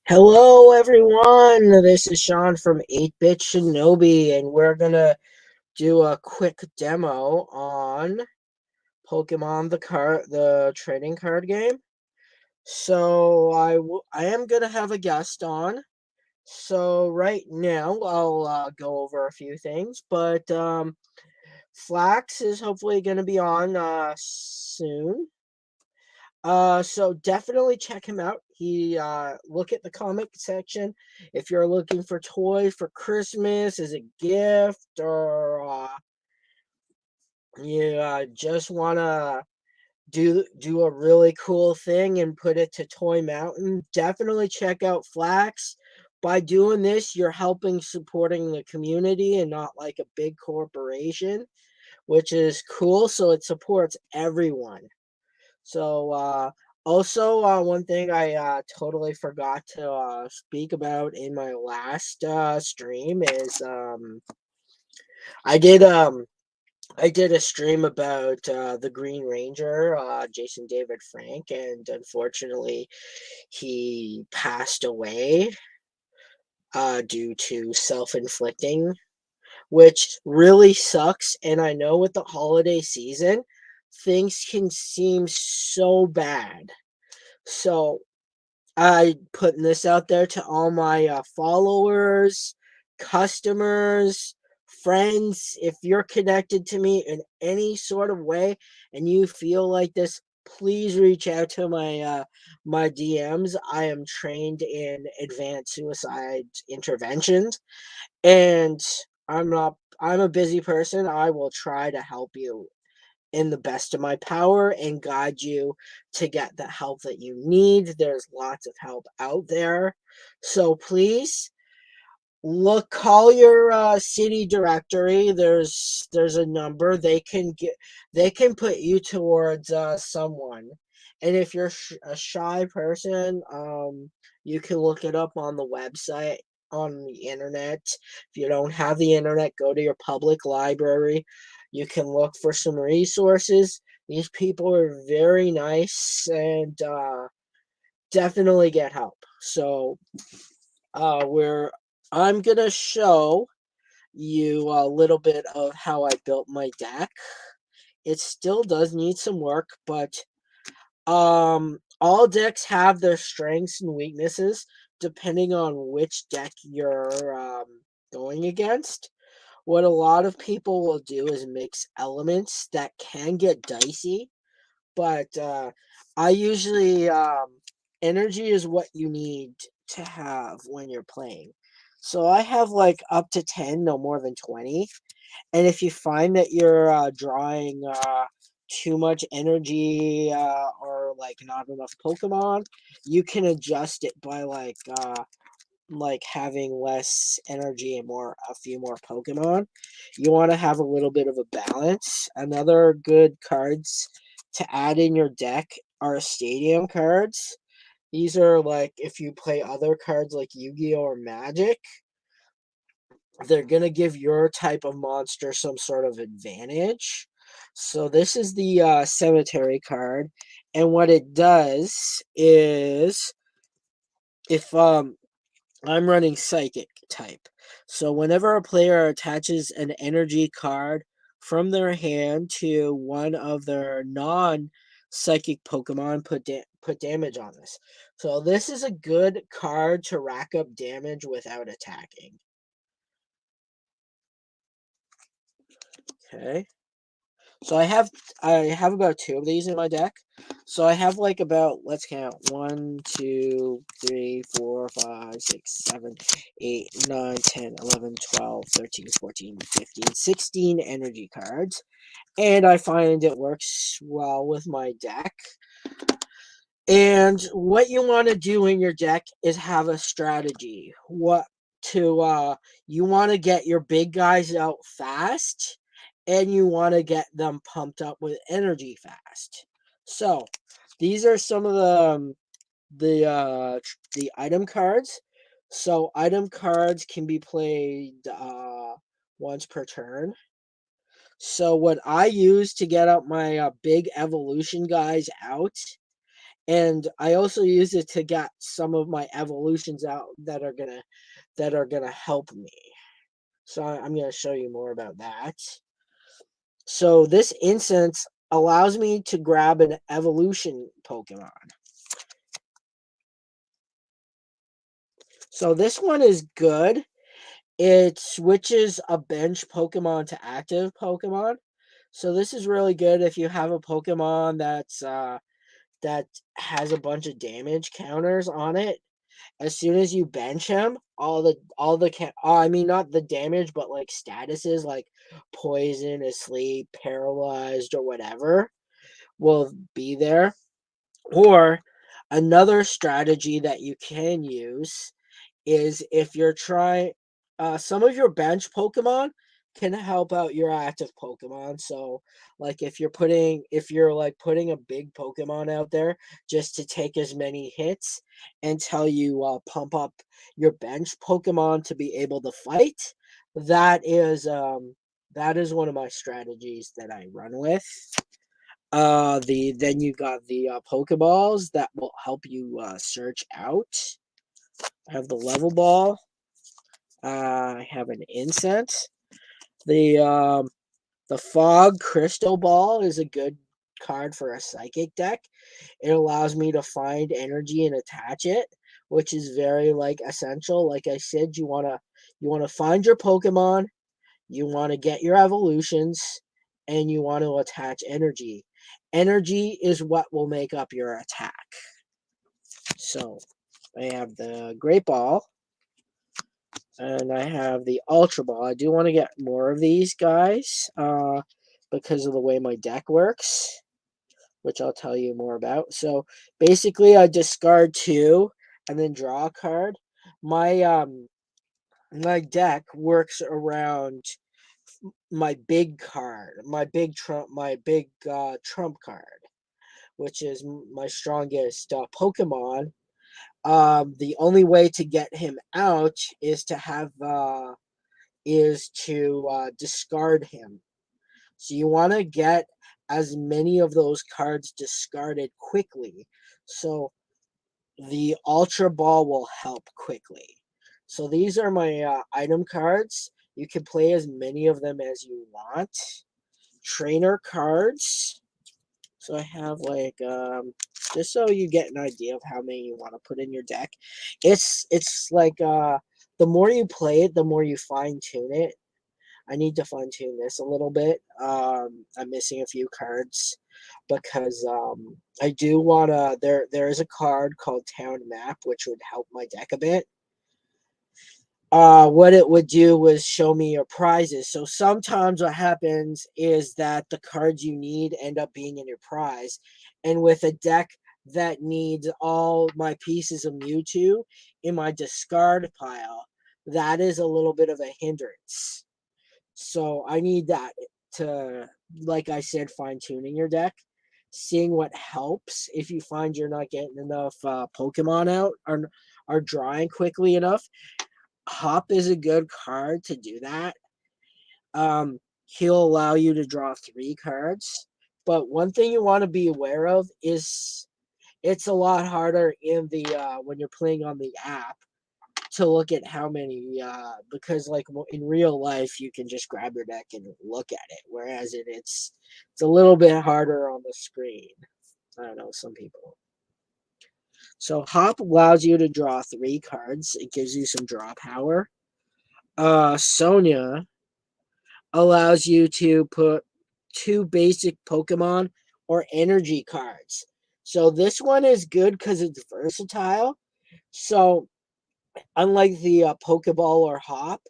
Hello, everyone. This is Sean from 8-Bit Shinobi, and we're gonna do a quick demo on Pokemon the trading card game. So I am gonna have a guest on. So right now I'll go over a few things, but Flax is hopefully gonna be on soon. So definitely check him out. He look at the comic section if you're looking for toys for Christmas as a gift, or you just wanna do a really cool thing and put it to Toy Mountain. Definitely check out Flax. By doing this, you're helping supporting the community and not like a big corporation, which is cool. So it supports everyone. So, also, one thing I totally forgot to speak about in my last stream is I did um I did a stream about the Green Ranger, Jason David Frank, and unfortunately he passed away due to self-inflicting, which really sucks. And I know with the holiday season, things can seem so bad. So I putting this out there to all my followers, customers, friends. If you're connected to me in any sort of way and you feel like this, please reach out to my DMs. I am trained in advanced suicide interventions, and I'm a busy person. I will try to help you in the best of my power and guide you to get the help that you need. There's lots of help out there. So please call your city directory. There's a number they can put you towards someone. And if you're a shy person, you can look it up on the website, on the internet. If you don't have the internet, go to your public library. You can look for some resources. These people are very nice, and definitely get help. So where I'm gonna show you a little bit of how I built my deck. It still does need some work, but all decks have their strengths and weaknesses depending on which deck you're going against. What a lot of people will do is mix elements that can get dicey, but I usually energy is what you need to have when you're playing. So I have like up to 10, no more than 20. And if you find that you're drawing too much energy or like not enough Pokemon, you can adjust it by like having less energy and a few more Pokemon. You want to have a little bit of a balance. Another good cards to add in your deck are stadium cards. These are like if you play other cards like Yu-Gi-Oh or Magic, they're gonna give your type of monster some sort of advantage. So this is the cemetery card, and what it does is if I'm running Psychic type. So whenever a player attaches an energy card from their hand to one of their non-psychic Pokemon, put damage on this. So this is a good card to rack up damage without attacking. Okay. So I have about two of these in my deck. So I have like about, let's count, 1, 2, 3, 4, 5, 6, 7, 8, 9, 10, 11, 12, 13, 14, 15, 16 energy cards. And I find it works well with my deck. And what you want to do in your deck is have a strategy. You want to get your big guys out fast, and you want to get them pumped up with energy fast. So these are some of the item cards. So item cards can be played once per turn. So what I use to get up my big evolution guys out And I also use it to get some of my evolutions out that are gonna help me. So I'm gonna show you more about that. So this instance allows me to grab an evolution Pokemon. So this one is good. It switches a bench Pokemon to active Pokemon. So this is really good if you have a Pokemon that has a bunch of damage counters on it. As soon as you bench him, I mean not the damage, but like statuses like poison, asleep, paralyzed, or whatever will be there. Or another strategy that you can use is if you're trying some of your bench Pokemon can help out your active Pokemon. So like if you're like putting a big Pokemon out there just to take as many hits until you pump up your bench Pokemon to be able to fight, that is one of my strategies that I run with. Then you got the Pokeballs that will help you search out. I have the level ball. I have an incense. The um, the fog crystal ball is a good card for a psychic deck. It allows me to find energy and attach it, which is very like essential. Like I said, you wanna find your Pokemon, you wanna get your evolutions, and you want to attach energy. Energy is what will make up your attack. So I have the Great Ball. And I have the Ultra Ball. I do want to get more of these guys because of the way my deck works, which I'll tell you more about. So basically, I discard two and then draw a card. My my deck works around my big card, my big trump card, which is my strongest Pokemon. The only way to get him out is to discard him. So you want to get as many of those cards discarded quickly. So the Ultra Ball will help quickly. So these are my item cards. You can play as many of them as you want. Trainer cards. So I have like just so you get an idea of how many you want to put in your deck. It's like the more you play it, the more you fine tune it. I need to fine tune this a little bit. I'm missing a few cards because I do wanna. There is a card called Town Map which would help my deck a bit. What it would do was show me your prizes. So sometimes what happens is that the cards you need end up being in your prize, and with a deck that needs all my pieces of Mewtwo in my discard pile, that is a little bit of a hindrance. So I need that to, like I said, fine tuning your deck, seeing what helps. If you find you're not getting enough Pokemon out or are drawing quickly enough, Hop is a good card to do that. He'll allow you to draw 3 cards. But one thing you want to be aware of is it's a lot harder in the when you're playing on the app to look at how many because like in real life you can just grab your deck and look at it, whereas it's a little bit harder on the screen. I don't know, some people. So Hop allows you to draw 3 cards. It gives you some draw power. Sonia allows you to put 2 basic Pokemon or energy cards. So this one is good because it's versatile. So unlike the Pokeball or Hop,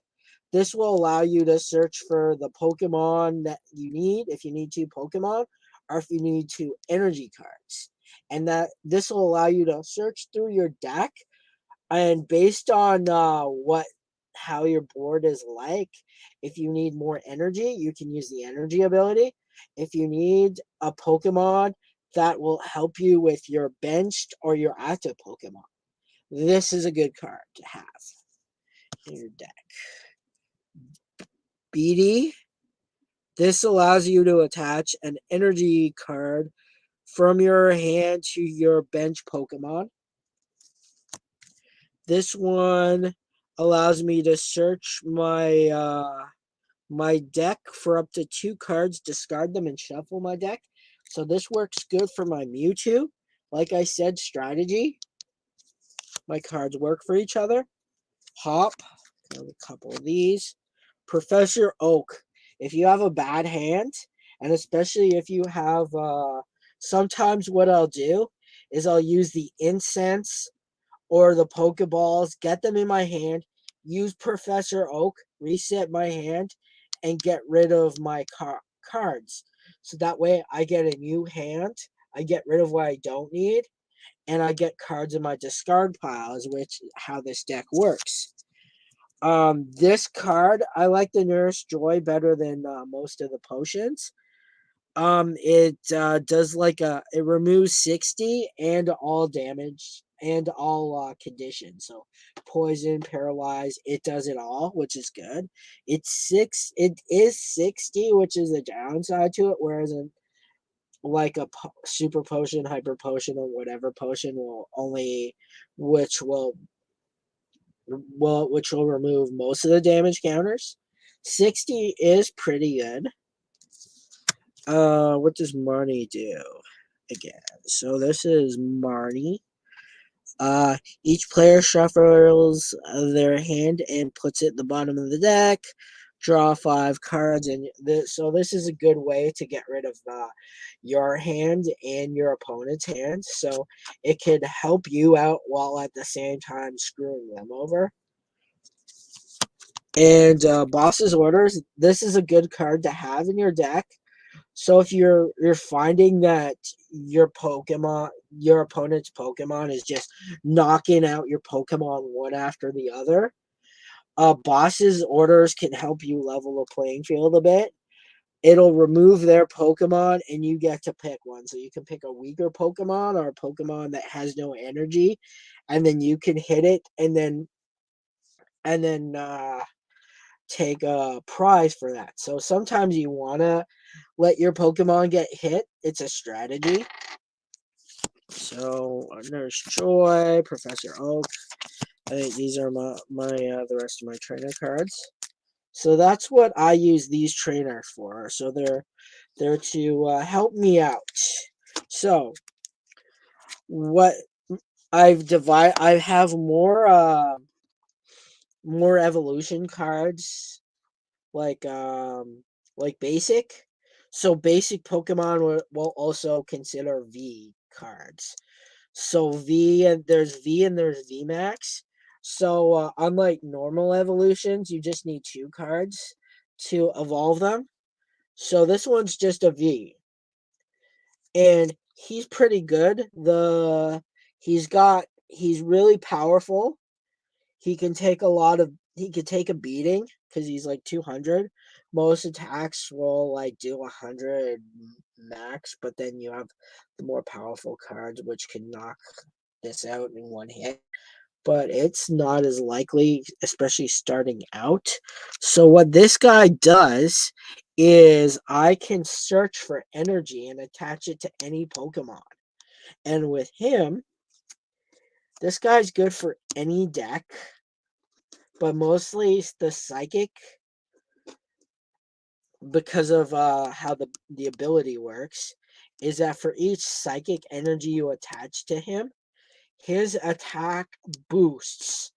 this will allow you to search for the Pokemon that you need if you need 2 Pokemon or if you need 2 energy cards. And that this will allow you to search through your deck, and based on how your board is like, if you need more energy, you can use the energy ability. If you need a Pokemon that will help you with your benched or your active Pokemon, this is a good card to have in your deck. BD. This allows you to attach an energy card from your hand to your bench Pokemon. This one allows me to search my deck for up to 2 cards, discard them, and shuffle my deck. So this works good for my Mewtwo. Like I said, strategy. My cards work for each other. Hop. Got a couple of these. Professor Oak. If you have a bad hand, and especially if you have, sometimes what I'll do is I'll use the incense or the Pokeballs, get them in my hand, use Professor Oak, reset my hand, and get rid of my cards. So that way I get a new hand, I get rid of what I don't need, and I get cards in my discard piles, which how this deck works. This card, I like the Nurse Joy better than most of the potions. It does like it removes 60 and all damage and all conditions. So poison, paralyze, it does it all, which is good. It is 60, which is a downside to it, whereas like a super potion, hyper potion, or whatever potion will only which will remove most of the damage counters. 60 is pretty good. What does Marnie do? Again, so this is Marnie. Each player shuffles their hand and puts it at the bottom of the deck. Draw 5 cards, and so this is a good way to get rid of your hand and your opponent's hand. So it could help you out while at the same time screwing them over. And Boss's Orders. This is a good card to have in your deck. So if you're finding that your opponent's Pokemon is just knocking out your Pokemon one after the other, Boss's Orders can help you level the playing field a bit. It'll remove their Pokemon and you get to pick one. So you can pick a weaker Pokemon or a Pokemon that has no energy, and then you can hit it and then take a prize for that. So sometimes you want to let your Pokemon get hit. It's a strategy. So Nurse Joy, Professor Oak. I think these are my the rest of my trainer cards. So that's what I use these trainers for. So they're to help me out. So what I have more evolution cards like basic. So basic Pokemon will also consider V cards. So there's V and there's VMAX. So unlike normal evolutions, you just need 2 cards to evolve them. So this one's just a V. And he's pretty good. He's really powerful. He can take a beating because he's like 200. Most attacks will like do 100 max, but then you have the more powerful cards which can knock this out in one hit. But it's not as likely, especially starting out. So what this guy does is I can search for energy and attach it to any Pokemon. And with him, this guy's good for any deck, but mostly the psychic, because of how the ability works, is that for each psychic energy you attach to him, his attack boosts.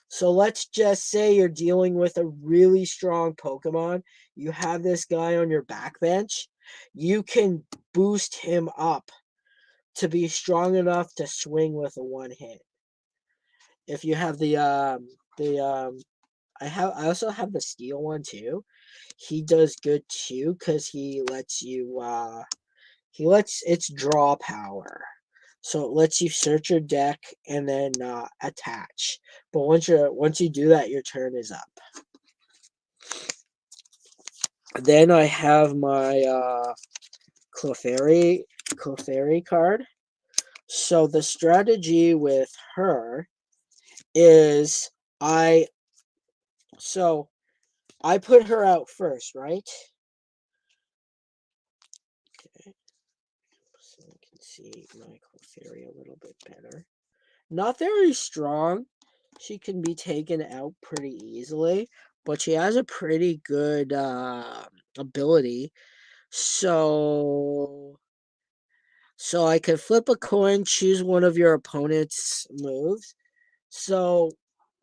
So let's just say you're dealing with a really strong Pokemon. You have this guy on your backbench. You can boost him up to be strong enough to swing with a one hit. If you have I also have the steel one too. He does good too because he lets it's draw power. So it lets you search your deck and then attach. But once you do that, your turn is up. Then I have my Clefairy card. So the strategy with her is I put her out first, right? Okay. So you can see my Clefairy a little bit better. Not very strong. She can be taken out pretty easily, but she has a pretty good ability. So I could flip a coin, choose one of your opponent's moves. So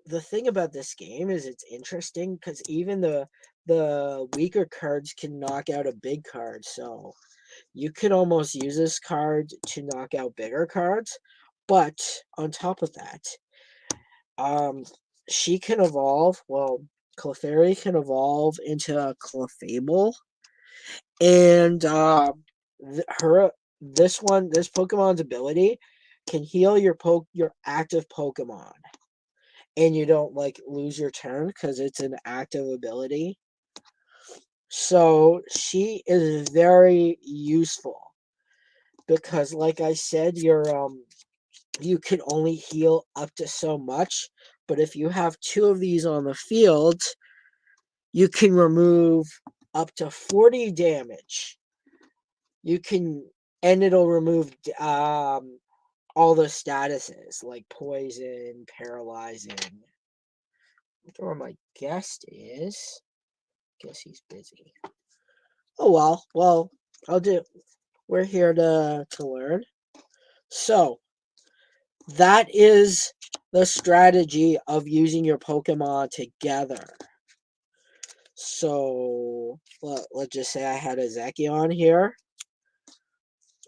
the thing about this game is it's interesting because even the weaker cards can knock out a big card. So you could almost use this card to knock out bigger cards. But on top of that, she can evolve. Well, Clefairy can evolve into a Clefable, and this Pokemon's ability can heal your active Pokemon, and you don't like lose your turn because it's an active ability. So she is very useful because, like I said, you can only heal up to so much. But if you have two of these on the field, you can remove up to 40 damage. You can, and it'll remove all the statuses like poison, paralyzing. Where my guest is. Guess he's busy. Oh well, I'll do. We're here to learn. So that is the strategy of using your Pokemon together. So let's just say I had a Zekion here.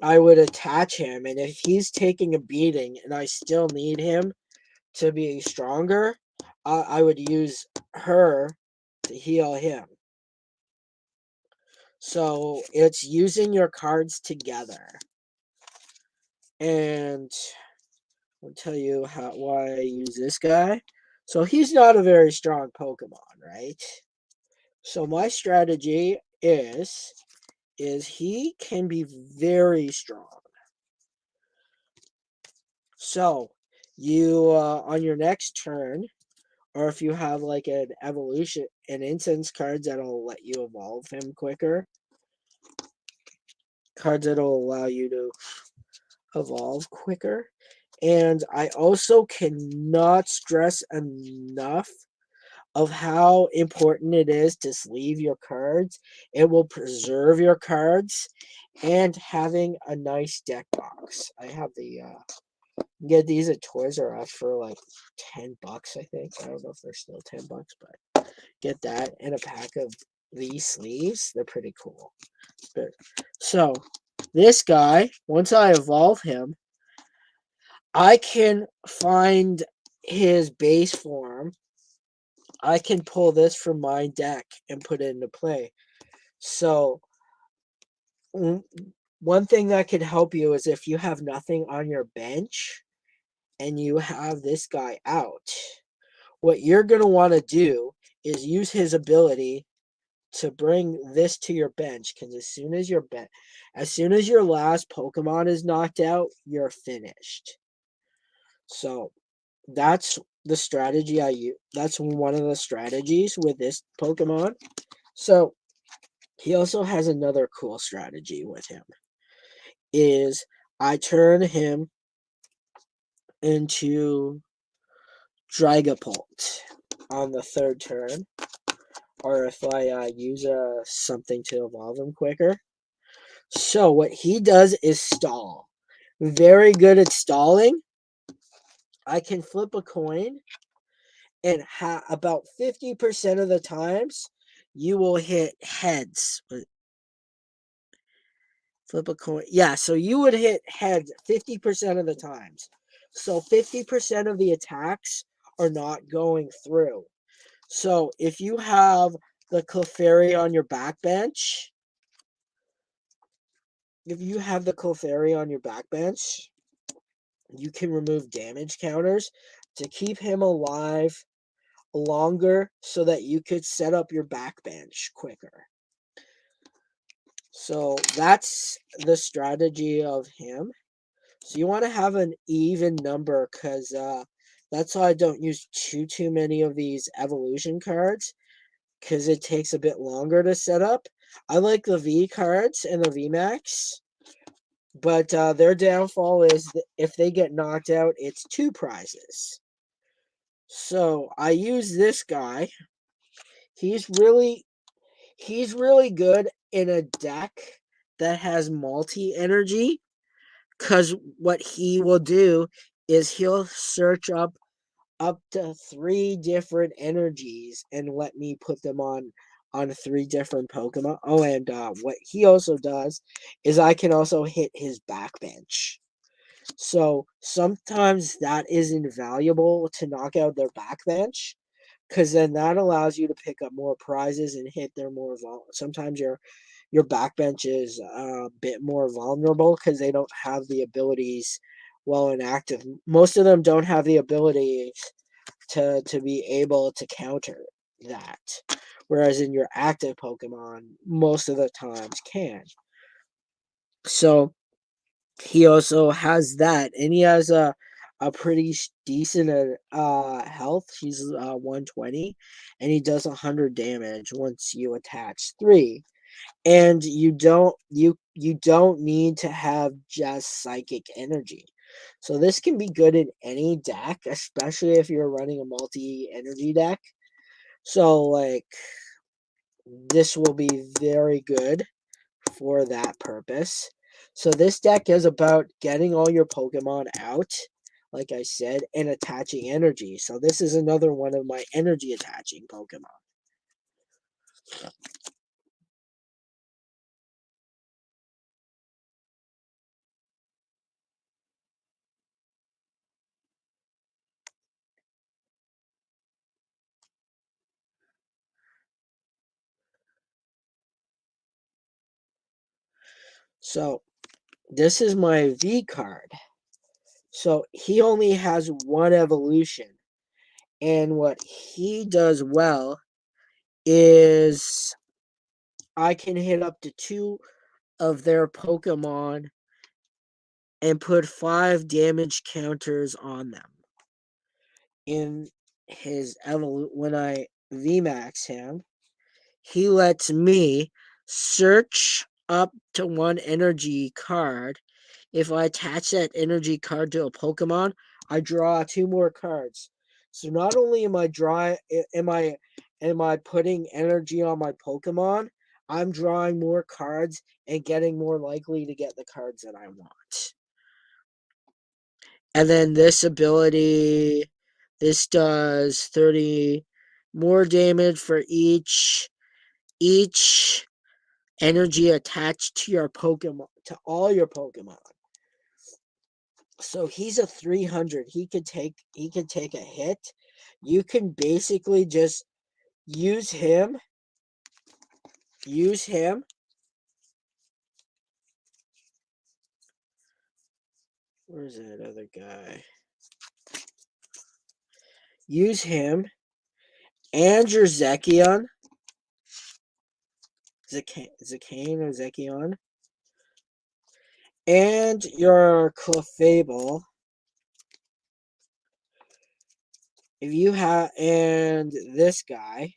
I would attach him, and if he's taking a beating and I still need him to be stronger, I would use her to heal him. So it's using your cards together. And I'll tell you why I use this guy. So he's not a very strong Pokemon, right? So my strategy is he can be very strong. So you on your next turn, or if you have like an instance cards that'll let you evolve him quicker, cards that'll allow you to evolve quicker. And I also cannot stress enough of how important it is to sleeve your cards. It will preserve your cards, and having a nice deck box. I have the get these at Toys R Us for like $10, I think. I don't know if they're still $10, but get that and a pack of these sleeves. They're pretty cool. So this guy, once I evolve him, I can find his base form. I can pull this from my deck and put it into play. So one thing that could help you is if you have nothing on your bench and you have this guy out, what you're going to want to do is use his ability to bring this to your bench, because as soon as your last Pokemon is knocked out, you're finished. So that's the strategy I use. That's one of the strategies with this Pokemon. So he also has another cool strategy with him. Is I turn him into Dragapult on the third turn, or if I use something to evolve him quicker. So what he does is stall. Very good at stalling. I can flip a coin, and about 50% of the times, you will hit heads. Flip a coin. Yeah, so you would hit heads 50% of the times. So 50% of the attacks are not going through. So if you have the Clefairy on your backbench, you can remove damage counters to keep him alive longer so that you could set up your backbench quicker. So that's the strategy of him. So you want to have an even number, because that's why I don't use too many of these evolution cards, because it takes a bit longer to set up. I like the V cards and the VMAX. But their downfall is that if they get knocked out, it's 2 prizes. So I use this guy. He's really he's really good in a deck that has multi-energy, because what he will do is he'll search up to 3 different energies and let me put them on 3 different Pokemon. Oh, and what he also does is I can also hit his backbench. So sometimes that is invaluable to knock out their backbench, because then that allows you to pick up more prizes and hit their more sometimes your backbench is a bit more vulnerable because they don't have the abilities well inactive. Most of them don't have the ability to be able to counter that. Whereas in your active Pokemon, most of the times can. So he also has that, and he has a pretty decent health. He's 120, and he does 100 damage once you attach 3. And you don't need to have just psychic energy. So this can be good in any deck, especially if you're running a multi-energy deck. So like this will be very good for that purpose. So this deck is about getting all your Pokemon out, like I said, and attaching energy. So this is another one of my energy attaching Pokemon. So this is my V card. So he only has 1 evolution. And what he does well is I can hit up to 2 of their Pokemon and put 5 damage counters on them. In his when I VMAX him, he lets me search up to 1 energy card. If I attach that energy card to a Pokemon, I draw 2 more cards. So not only am I putting energy on my Pokemon, I'm drawing more cards and getting more likely to get the cards that I want. And then this ability, this does 30 more damage for each energy attached to your Pokemon, to all your Pokemon. So he's a 300. He could take a hit. You can basically just use him. Use him. Where's that other guy? Use him and your Zekion. Zekane or Zekion. And your Clefable. If you have, and this guy,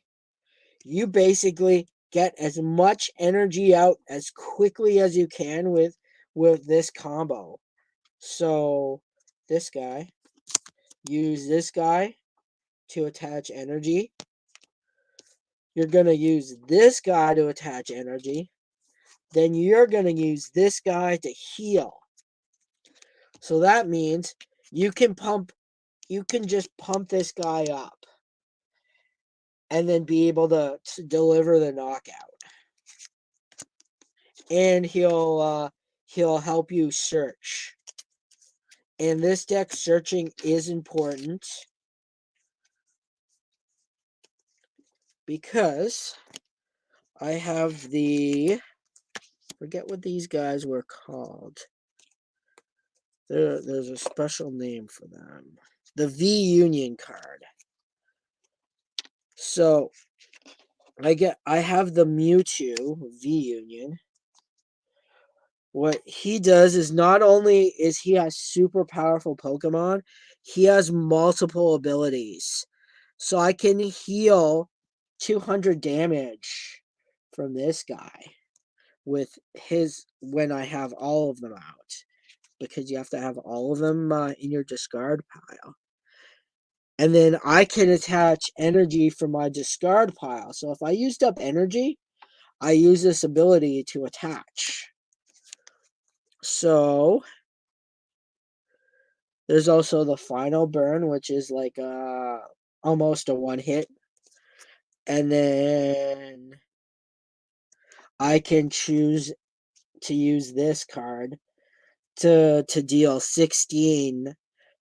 you basically get as much energy out as quickly as you can with this combo. So this guy, use this guy to attach energy. You're going to use this guy to attach energy. Then you're going to use this guy to heal. So that means you can just pump this guy up and then be able to deliver the knockout. And he'll help you search. In this deck, searching is important because I have forget what these guys were called. There's a special name for them. The V Union card. So I have the Mewtwo V Union. What he does is not only is he has super powerful Pokemon, he has multiple abilities. So I can heal 200 damage from this guy. with his when I have all of them out, because you have to have all of them in your discard pile. And then I can attach energy from my discard pile. So if I used up energy, I use this ability to attach. So there's also the final burn, which is like almost a one hit. And then I can choose to use this card to deal 16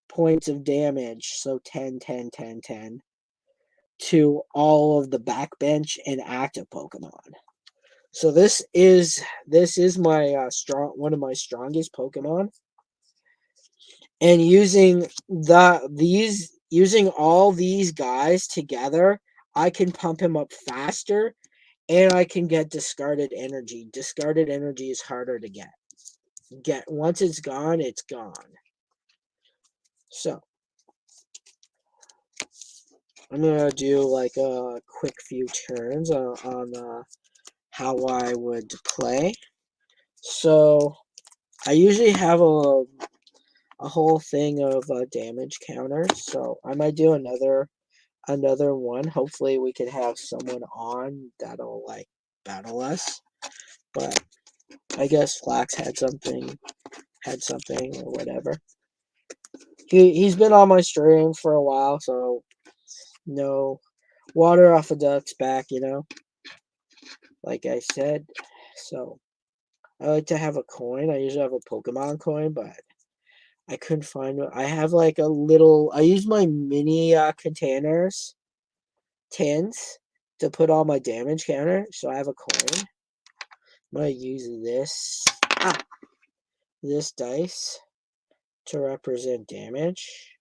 points of damage, so 10, 10, 10, 10, to all of the backbench and active Pokemon. So this is my one of my strongest Pokemon, and using all these guys together, I can pump him up faster, and I can get discarded energy. Discarded energy is harder to get. Once it's gone, it's gone. So I'm gonna do like a quick few turns on how I would play. So I usually have a whole thing of damage counters. So I might do another one. Hopefully we could have someone on that'll like battle us. But I guess Flax had something or whatever. He's been on my stream for a while, so no water off a duck's back, like I said. So I like to have a coin. I usually have a Pokemon coin, but I couldn't find it. I have like a little, I use my mini tins to put all my damage counter. So I have a coin. I'm going to use this dice to represent damage.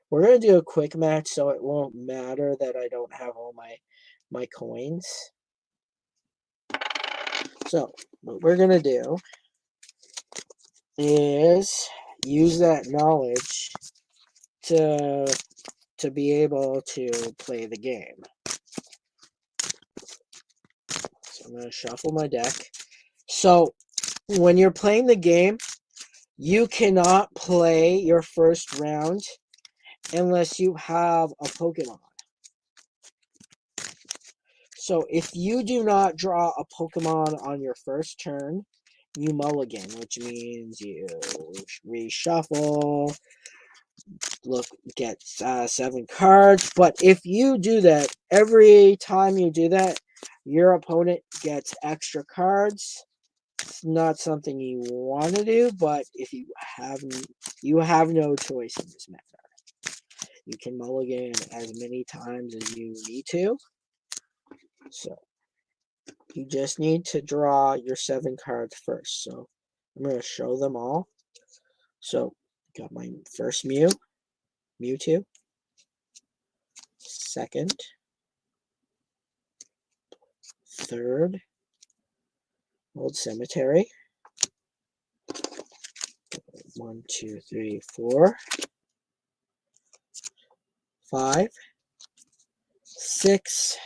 We're going to do a quick match, so it won't matter that I don't have all my coins. So what we're going to do is use that knowledge to be able to play the game. So I'm going to shuffle my deck. So when you're playing the game, you cannot play your first round unless you have a Pokemon. So if you do not draw a Pokemon on your first turn, you mulligan, which means you reshuffle, get 7 cards. But if you do that, every time you do that, your opponent gets extra cards. It's not something you want to do, but if you have no choice in this matter. You can mulligan as many times as you need to. So you just need to draw your 7 cards first. So I'm going to show them all. So got my first Mewtwo, second, third, Old Cemetery. 1, 2, 3, 4, 5, 6.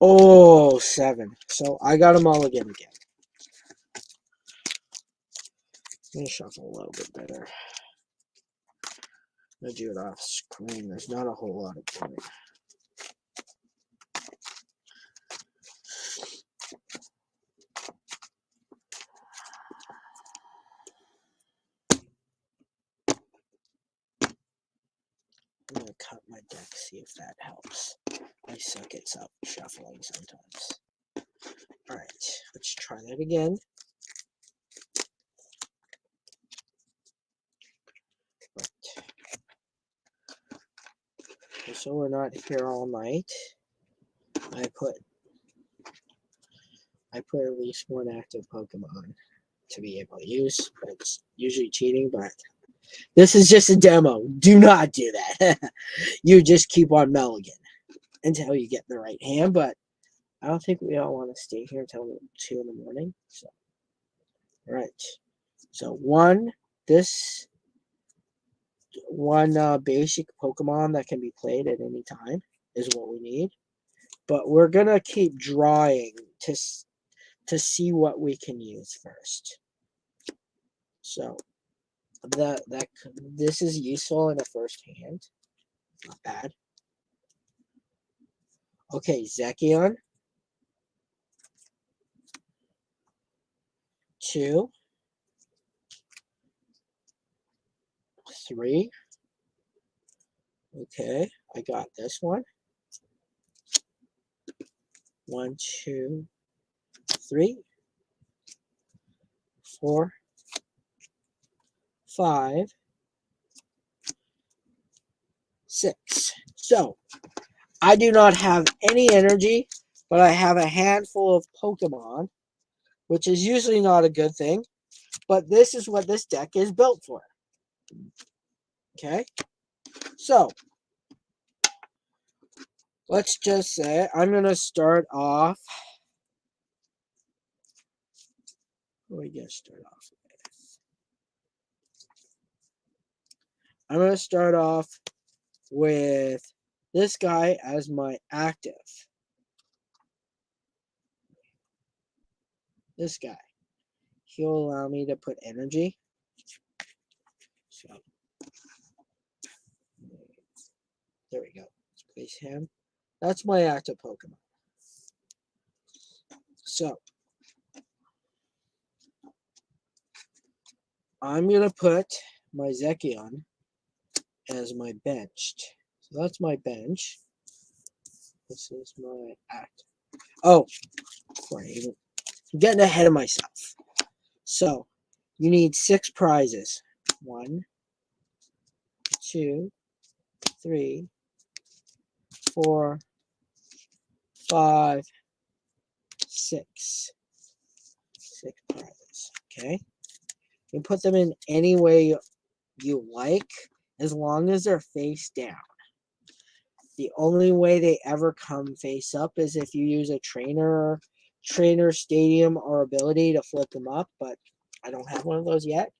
Oh, 7. So I got them all again. Let me shuffle a little bit better. I'm going to do it off screen. There's not a whole lot of point. I'm going to cut my deck, see if that helps. I suck at shuffling sometimes. Alright, let's try that again. Right. So we're not here all night. I put at least one active Pokemon to be able to use. It's usually cheating, but this is just a demo. Do not do that. You just keep on mulligan until you get the right hand, but I don't think we all want to stay here until 2 in the morning. So, all right. So one basic Pokemon that can be played at any time is what we need. But we're gonna keep drawing to see what we can use first. So this is useful in a first hand. Not bad. Okay, Zekion. 2, 3. Okay, I got this one. 1, 2, 3, 4, 5, 6. So, I do not have any energy, but I have a handful of Pokemon, which is usually not a good thing, but this is what this deck is built for. Okay? So, let's just say I'm going to start off. What are we going to start off with? I'm going to start off with this guy as my active. This guy. He'll allow me to put energy. So, there we go. Let's place him. That's my active Pokemon. So, I'm going to put my Zekion as my benched. So that's my bench. This is my active. Oh, sorry. I'm getting ahead of myself. So, you need 6 prizes. 1, 2, 3, 4, 5, 6. 6 prizes. Okay? You put them in any way you like, as long as they're face down. The only way they ever come face up is if you use a trainer stadium or ability to flip them up, but I don't have one of those yet.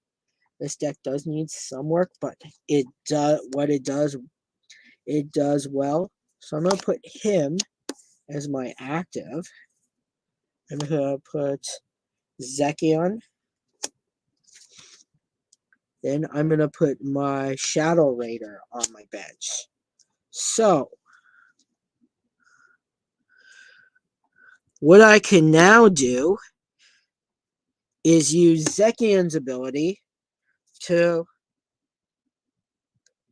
This deck does need some work, but it does it does well. So I'm gonna put him as my active. I'm gonna put Zekion. Then I'm going to put my Shadow Raider on my bench. So, what I can now do is use Zekion's ability to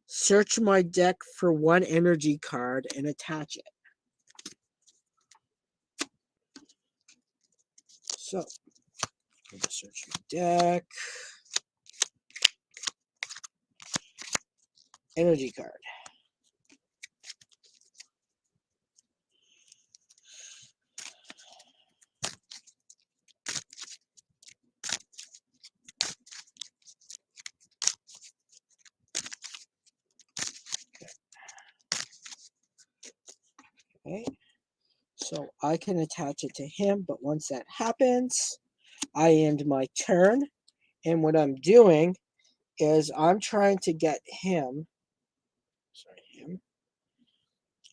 search my deck for one energy card and attach it. So, I'm going to search my deck. Energy card. Okay. So I can attach it to him, but once that happens, I end my turn. And what I'm doing is I'm trying to get him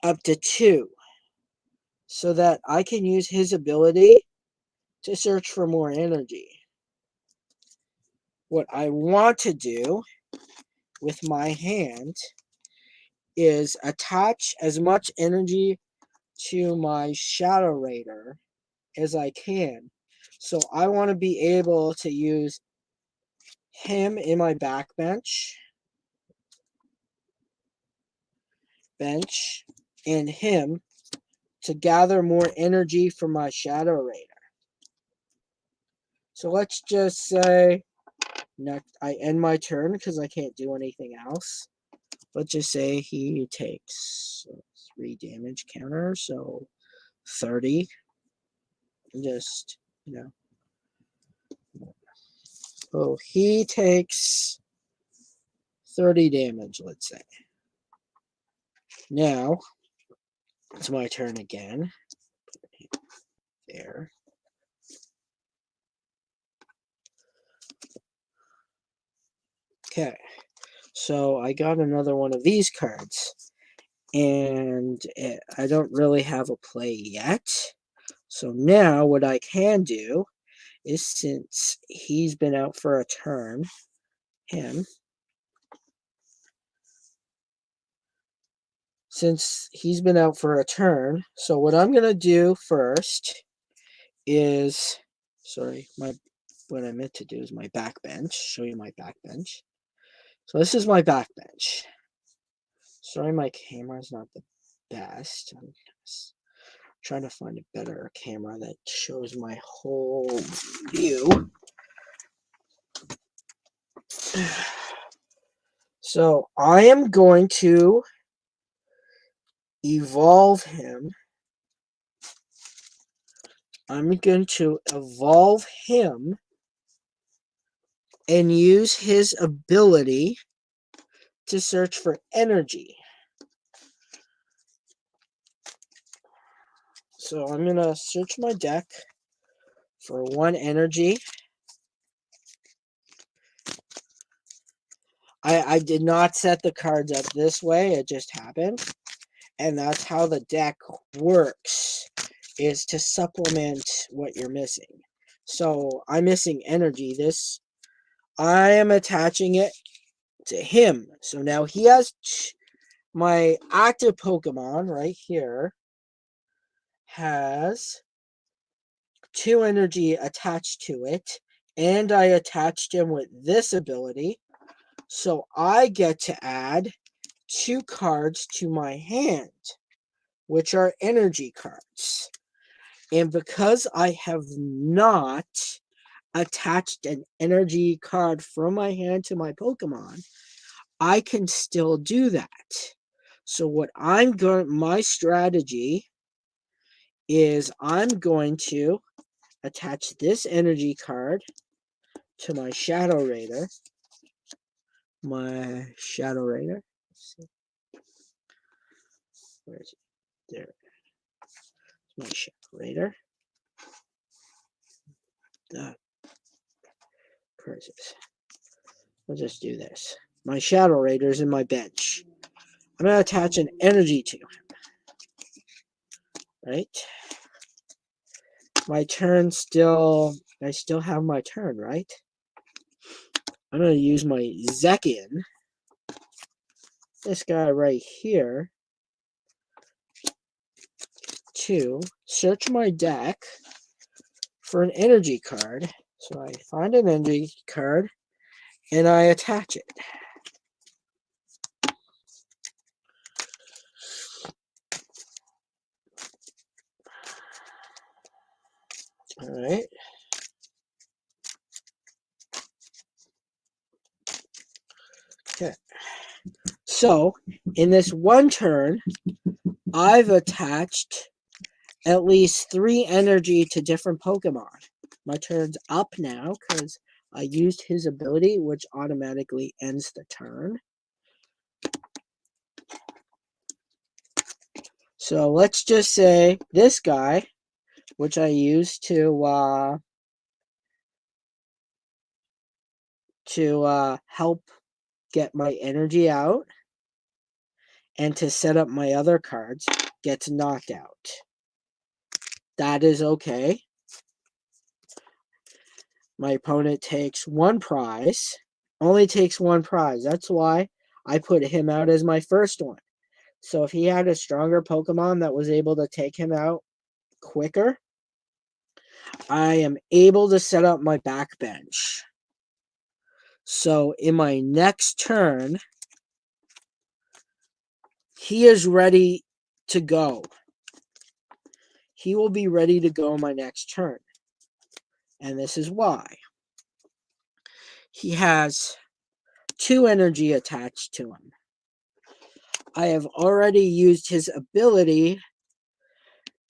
up to 2 so that I can use his ability to search for more energy. What I want to do with my hand is attach as much energy to my Shadow Raider as I can. So I want to be able to use him in my bench, and him to gather more energy from my Shadow Raider. So let's just say next I end my turn because I can't do anything else. Let's just say he takes 3 damage counter, so 30. Just, so he takes 30 damage, let's say. Now, it's my turn again. There. Okay, so I got another one of these cards, and I don't really have a play yet. So now what I can do is, since he's been out for a turn, so what I'm going to do first is, what I meant to do is my back bench, show you my back bench. So this is my back bench. Sorry, my camera's not the best. I'm trying to find a better camera that shows my whole view. So I am going to evolve him. I'm going to evolve him and use his ability to search for energy. So I'm going to search my deck for 1 energy. I did not set the cards up this way. It just happened. And that's how the deck works, is to supplement what you're missing. So I'm missing energy. I am attaching it to him. So now he has my active Pokemon right here has 2 energy attached to it, and I attached him with this ability. So I get to add 2 cards to my hand, which are energy cards. And because I have not attached an energy card from my hand to my Pokemon, I can still do that. So my strategy is I'm going to attach this energy card to my Shadow Raider. Where is it? There. My Shadow Raider. We'll just do this. My Shadow Raider is in my bench. I'm going to attach an energy to him. Right? My turn I still have my turn, right? I'm going to use my Zekin, this guy right here, to search my deck for an energy card. So I find an energy card and I attach it. All right. Okay. So in this one turn, I've attached at least 3 energy to different Pokemon. My turn's up now because I used his ability, which automatically ends the turn. So let's just say this guy, which I used to help get my energy out and to set up my other cards, gets knocked out. That is okay. My opponent takes 1 prize. Only takes 1 prize. That's why I put him out as my first one. So if he had a stronger Pokemon that was able to take him out quicker, I am able to set up my back bench. So in my next turn, he is ready to go. He will be ready to go my next turn. And this is why. He has 2 energy attached to him. I have already used his ability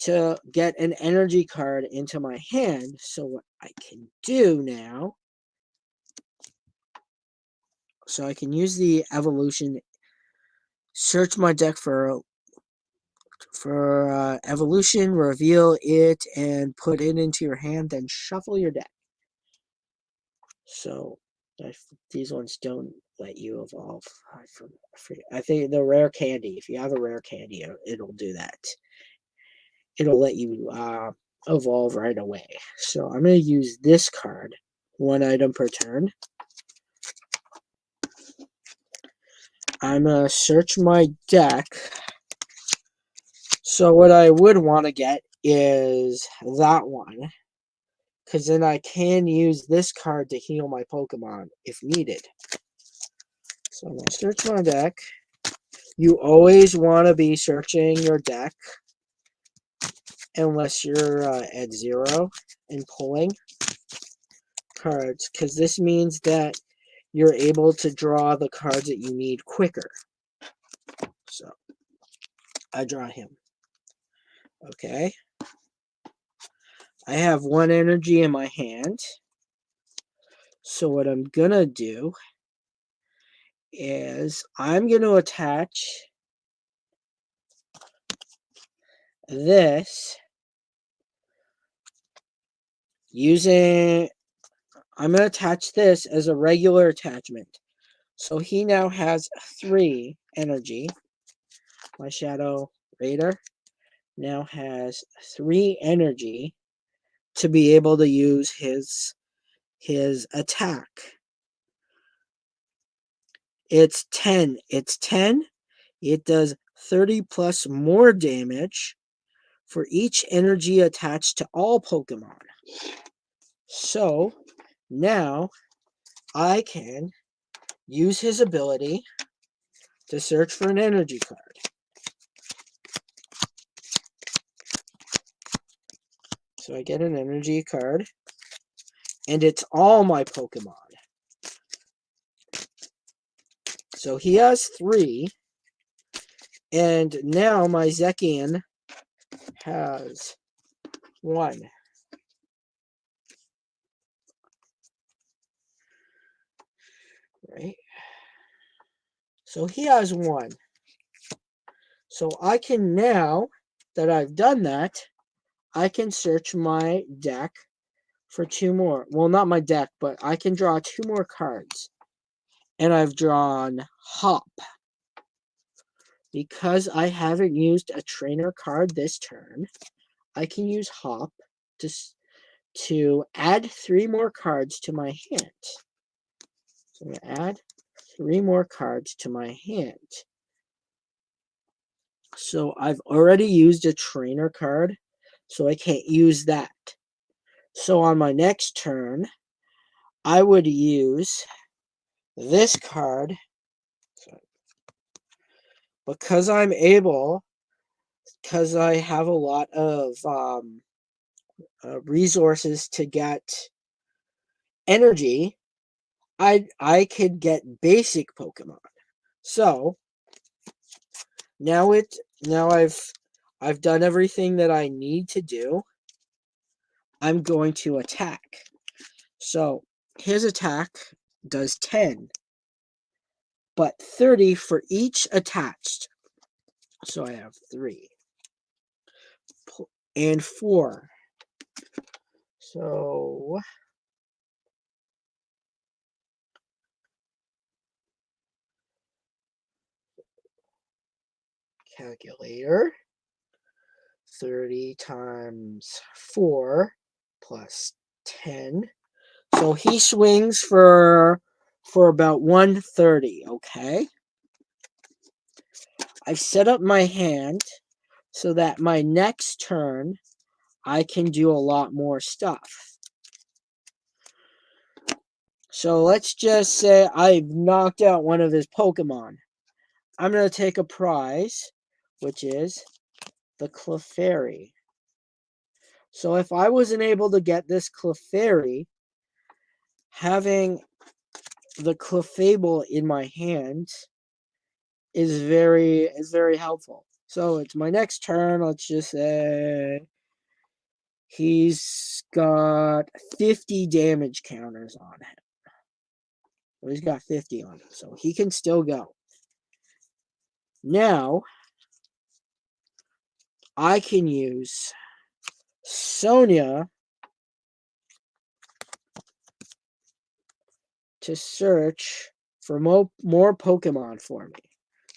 to get an energy card into my hand. So what I can do now, so I can use the evolution, search my deck for evolution, reveal it, and put it into your hand, then shuffle your deck. So these ones don't let you evolve. I think the rare candy, if you have a rare candy, it'll do that. It'll let you evolve right away. So I'm going to use this card, 1 item per turn. I'm going to search my deck. So what I would want to get is that one, because then I can use this card to heal my Pokemon if needed. So I'm going to search my deck. You always want to be searching your deck unless you're at 0 and pulling cards, because this means that you're able to draw the cards that you need quicker. So I draw him. Okay. I have 1 energy in my hand. So what I'm going to do is I'm going to attach this using, I'm going to attach this as a regular attachment. So he now has 3 energy. My Shadow Raider now has 3 energy to be able to use his attack. It's 10. It's 10. It does 30 plus more damage for each energy attached to all Pokemon. So now I can use his ability to search for an energy card. So I get an energy card, and it's all my Pokemon. So he has 3, and now my Zekian has 1. Right? So he has 1. So I can now, that I've done that, I can search my deck for 2 more. Well, not my deck, but I can draw 2 more cards. And I've drawn Hop. Because I haven't used a trainer card this turn, I can use Hop to add 3 more cards to my hand. So I'm going to add 3 more cards to my hand. So I've already used a trainer card, so I can't use that. So on my next turn, I would use this card because I'm able, because I have a lot of resources to get energy. I could get basic Pokemon. So now I've done everything that I need to do. I'm going to attack. So his attack does 10, but 30 for each attached. So I have 3 and 4. So calculator. 30 times 4 plus 10. So he swings for about 130, okay? I've set up my hand so that my next turn I can do a lot more stuff. So let's just say I've knocked out one of his Pokemon. I'm going to take a prize, which is the Clefairy. So if I wasn't able to get this Clefairy, having the Clefable in my hand is very helpful. So it's my next turn. Let's just say he's got 50 damage counters on him. Well, he's got 50 on him, so he can still go. Now I can use Sonia to search for more Pokemon for me.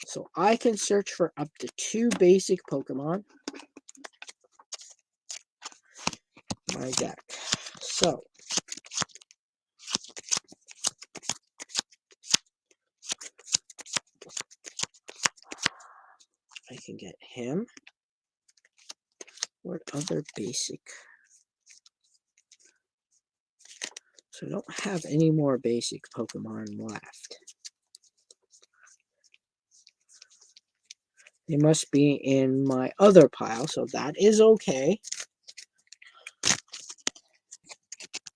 So I can search for up to 2 basic Pokemon. my deck. So I can get him. What other basic? So I don't have any more basic Pokemon left. They must be in my other pile, so that is okay.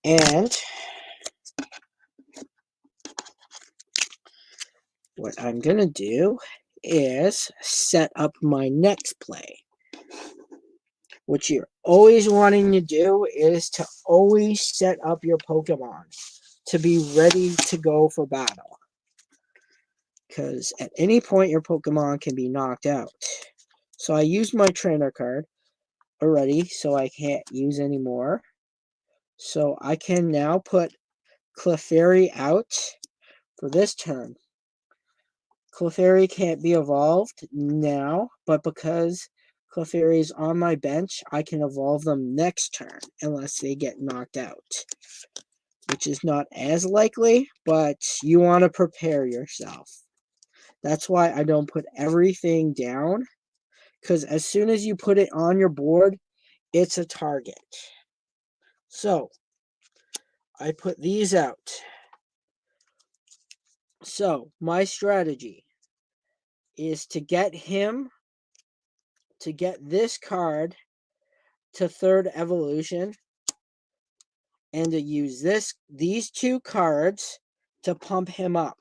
And what I'm going to do is set up my next play. What you're always wanting to do is to always set up your Pokemon to be ready to go for battle. Because at any point your Pokemon can be knocked out. So I used my trainer card already, so I can't use any more. So I can now put Clefairy out for this turn. Clefairy can't be evolved now, but because Clefairy is on my bench, I can evolve them next turn unless they get knocked out, which is not as likely, but you want to prepare yourself. That's why I don't put everything down, because as soon as you put it on your board, it's a target. So I put these out. So my strategy is to get this card to third evolution, and to use these two cards to pump him up.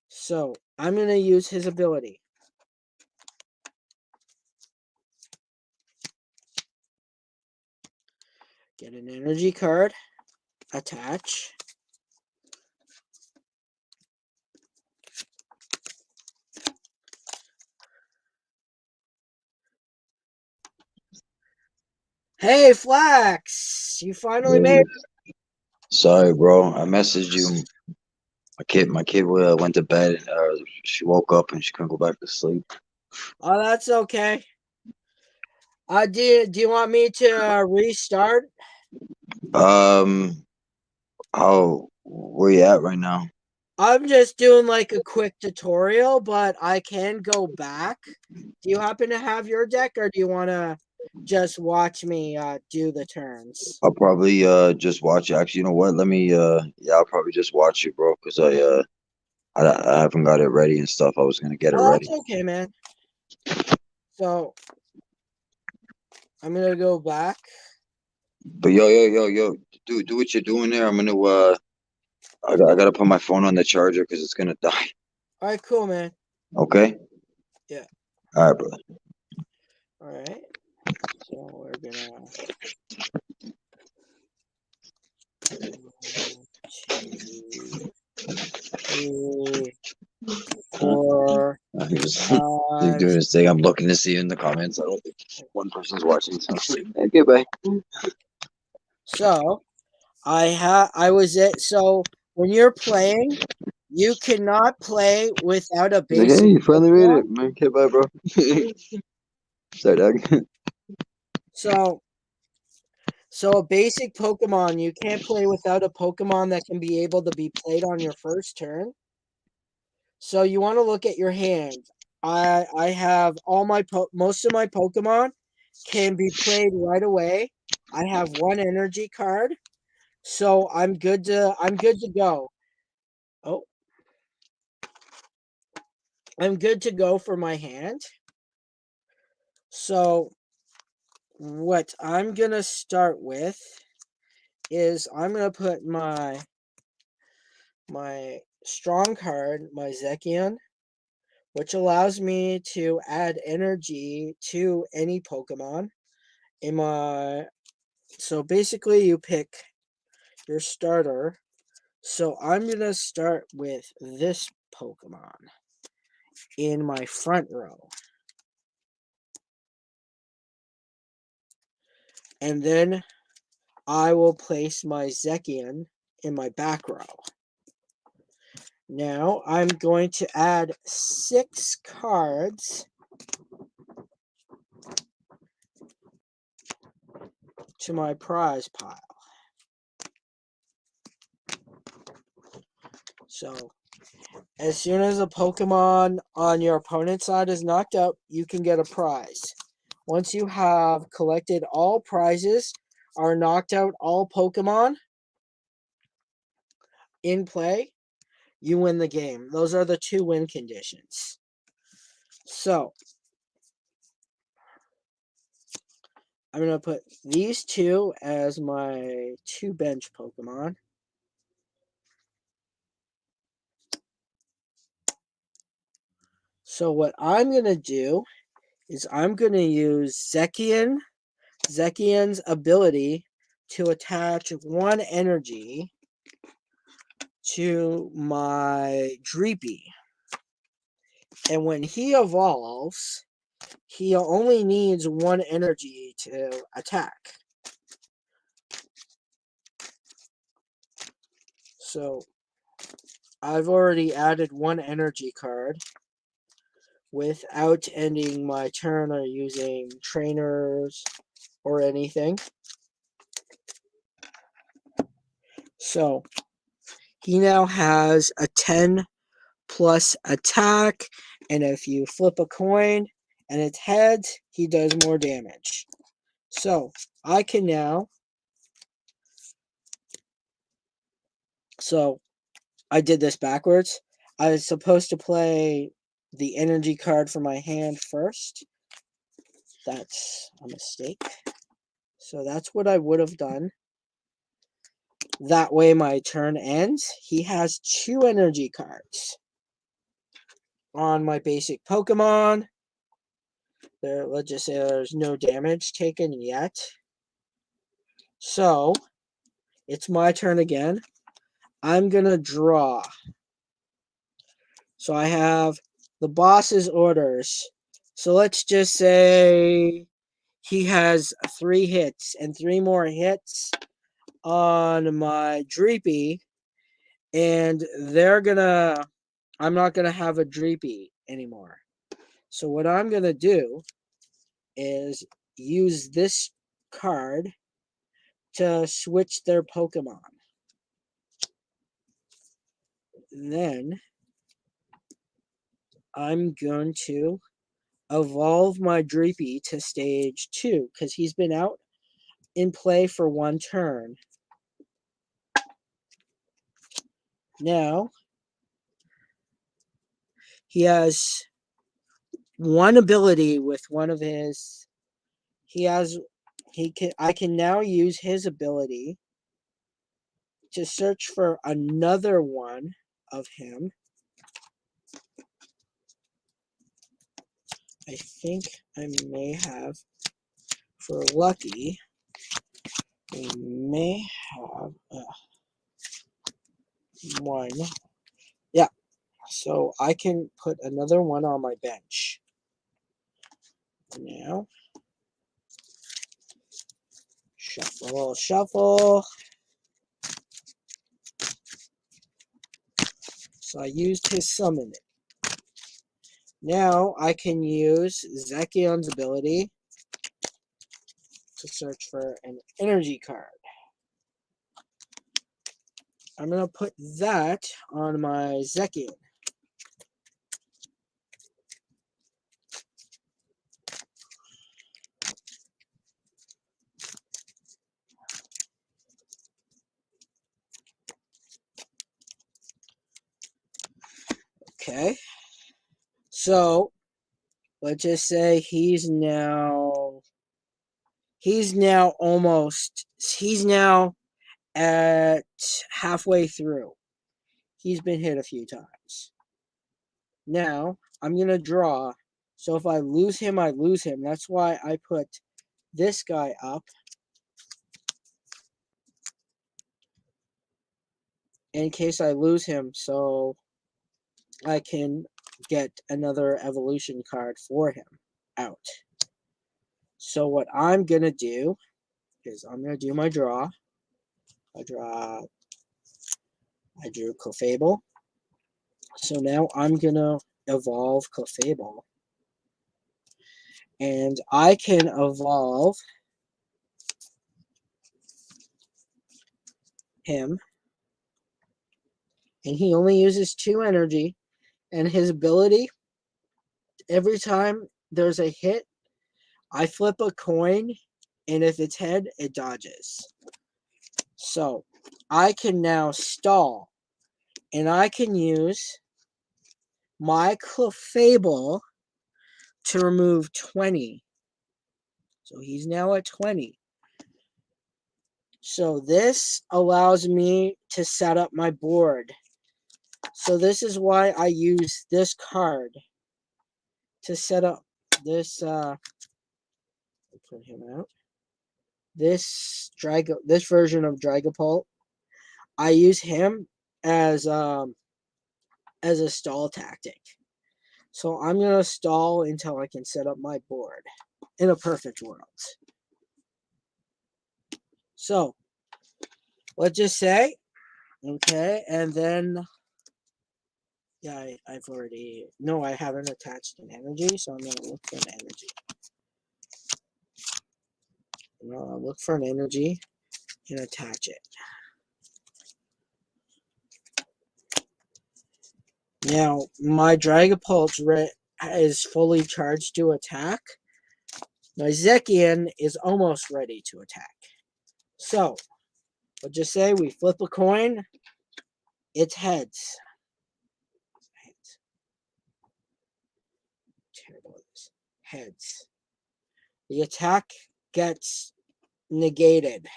So I'm going to use his ability. Get an energy card, attach. Hey, Flax! You finally made it. Sorry, bro. I messaged you. My kid went to bed and she woke up and she couldn't go back to sleep. Oh, that's okay. Do you want me to restart? Where you at right now? I'm just doing like a quick tutorial, but I can go back. Do you happen to have your deck, or do you want to just watch me do the turns? I'll probably just watch you. Actually, you know what? I'll probably just watch you, bro, because I haven't got it ready and stuff. I was gonna get it Oh, that's ready. okay, man. So I'm gonna go back. But yo, dude, do what you're doing there. I gotta put my phone on the charger because it's gonna die. All right, cool, man. Okay. Yeah. All right, brother. All right. So we're gonna 1, 2, 3, 4, He's 5. doing his thing. I'm looking to see in the comments. I don't think one person's watching. So, okay, bye. So I was it. So when you're playing, you cannot play without a He's like, basic hey, you finally made Pokemon. it. Okay, bye, bro. Sorry, Doug. So a basic Pokemon, you can't play without a Pokemon that can be able to be played on your first turn. So you want to look at your hand. I have most of my Pokemon can be played right away. I have one energy card, so I'm good to go. Oh, I'm good to go for my hand. So what I'm gonna start with is I'm gonna put my strong card, my Zekion, which allows me to add energy to any Pokemon. So basically you pick your starter. So I'm gonna start with this Pokemon in my front row. And then I will place my Zekion in my back row. Now I'm going to add 6 cards to my prize pile. So, as soon as a Pokemon on your opponent's side is knocked out, you can get a prize. Once you have collected all prizes or knocked out all Pokemon in play, you win the game. Those are the 2 win conditions. So, I'm going to put these 2 as my 2 bench Pokemon. So what I'm going to do is I'm going to use Zekion's ability to attach 1 energy to my Dreepy. And when he evolves, he only needs 1 energy to attack. So I've already added 1 energy card without ending my turn or using trainers or anything. So he now has a 10 plus attack, and if you flip a coin and it's heads, he does more damage. So I can now, so I did this backwards. I was supposed to play the energy card from my hand first. That's a mistake. So that's what I would have done. That way my turn ends. He has 2 energy cards on my basic Pokemon. There, let's just say there's no damage taken yet. So it's my turn again. I'm gonna draw. So I have the boss's orders. So let's just say he has 3 hits and 3 more hits on my Dreepy, and I'm not gonna have a Dreepy anymore. So what I'm gonna do is use this card to switch their Pokemon. And then I'm going to evolve my Dreepy to stage 2 because he's been out in play for 1 turn. Now, he has 1 ability with one of his. I can now use his ability to search for another one of him. I think I may have, for lucky, we may have 1. Yeah, so I can put another one on my bench. Now, shuffle, shuffle. So I used his summon. Now I can use Zekion's ability to search for an energy card. I'm going to put that on my Zekion. Okay. So, let's just say he's now at halfway through. He's been hit a few times. Now, I'm going to draw. So if I lose him, I lose him. That's why I put this guy up. In case I lose him, so I can get another evolution card for him out. So what I'm going to do is I'm going to do my draw. I drew Clefable. So now I'm going to evolve Clefable. And I can evolve him, and he only uses 2 energy, and his ability, every time there's a hit, I flip a coin, and if it's head, it dodges. So I can now stall, and I can use my Clefable to remove 20. So he's now at 20. So this allows me to set up my board. So this is why I use this card to set up this put him out. This version of Dragapult. I use him as a stall tactic. So I'm gonna stall until I can set up my board in a perfect world. So let's just say, okay, and then yeah, I've already I haven't attached an energy, so I'm gonna look for an energy. I'll look for an energy and attach it. Now my Dragapult is fully charged to attack. My Zekian is almost ready to attack. So let's just say we flip a coin. It's heads. Terrible. Heads. The attack gets negated.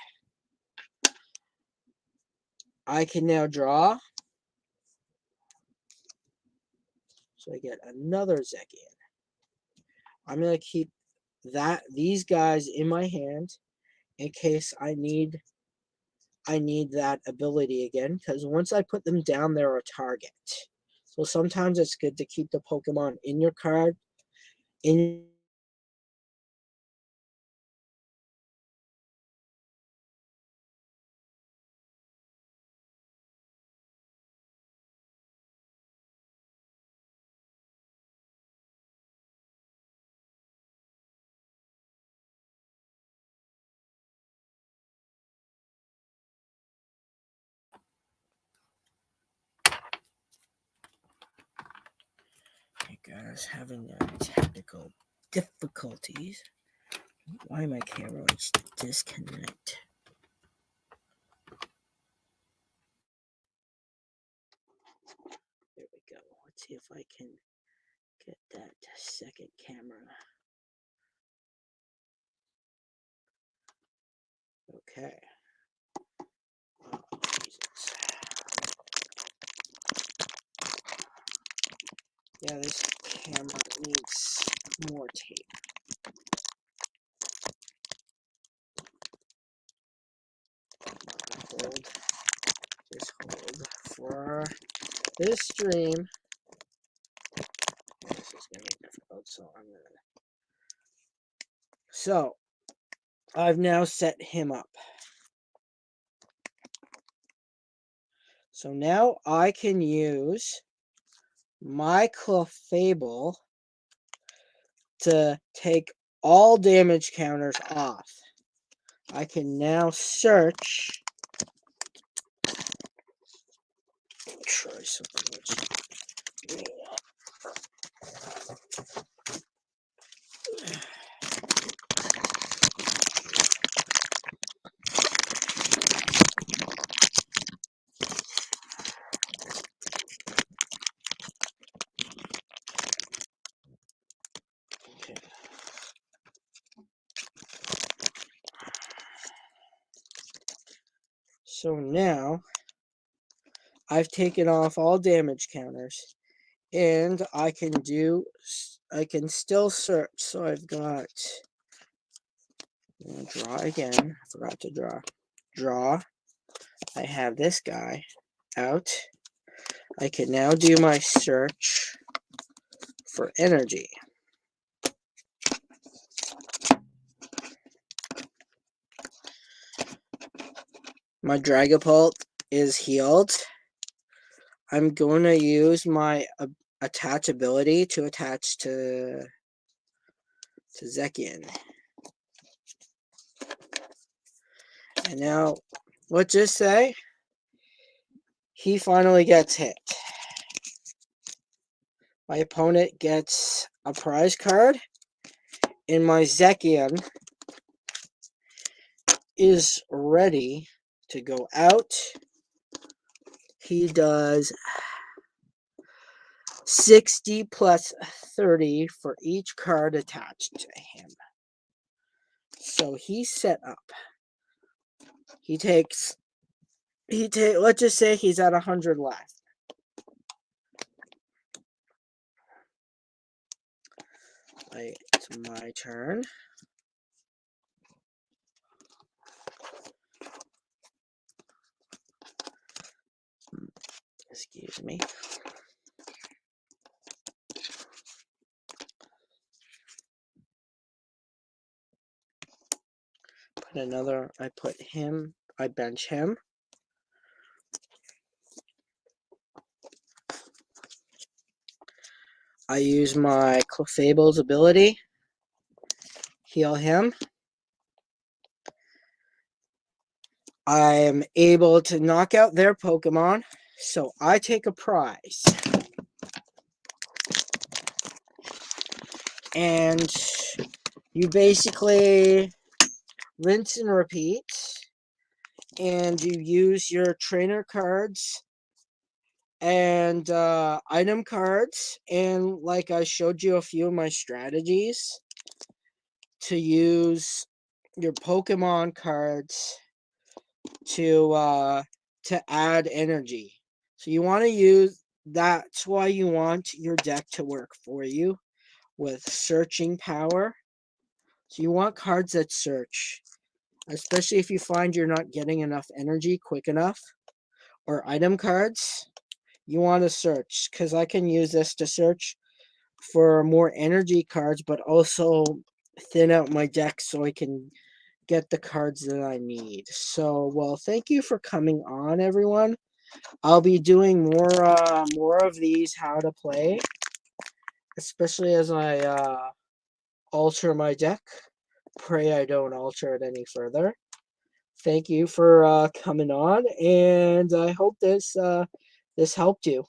I can now draw. So I get another Zekian. I'm going to keep these guys in my hand in case I need that ability again, because once I put them down, they're a target. So sometimes it's good to keep the Pokemon in your card. Hey guys, having technical difficulties. Why my camera is disconnect? There we go. Let's see if I can get that second camera. Okay. Oh, Jesus. Yeah, this camera needs more tape. Hold for this stream. This is gonna be difficult, so I've now set him up. So now I can use my Clefable to take all damage counters off. I can now search. Try something else. Okay. So now I've taken off all damage counters, and I can still search. So I've got, draw again. I forgot to draw. Draw. I have this guy out. I can now do my search for energy. My Dragapult is healed. I'm going to use my attach ability to attach to Zekian. And now, let's just say he finally gets hit. My opponent gets a prize card, and my Zekian is ready to go out. He does 60 plus 30 for each card attached to him. So he's set up. Let's just say he's at 100 left. It's my turn. Excuse me. I bench him. I use my Collectables ability. Heal him. I am able to knock out their Pokemon, so I take a prize. And you basically rinse and repeat, and you use your trainer cards and item cards, and like I showed you a few of my strategies to use your Pokemon cards to add energy. So you want to use, that's why you want your deck to work for you with searching power. So you want cards that search, especially if you find you're not getting enough energy quick enough, or item cards. You want to search, because I can use this to search for more energy cards, but also thin out my deck so I can get the cards that I need. So, well, thank you for coming on, everyone. I'll be doing more of these how to play, especially as I alter my deck. Pray I don't alter it any further. Thank you for coming on, and I hope this helped you.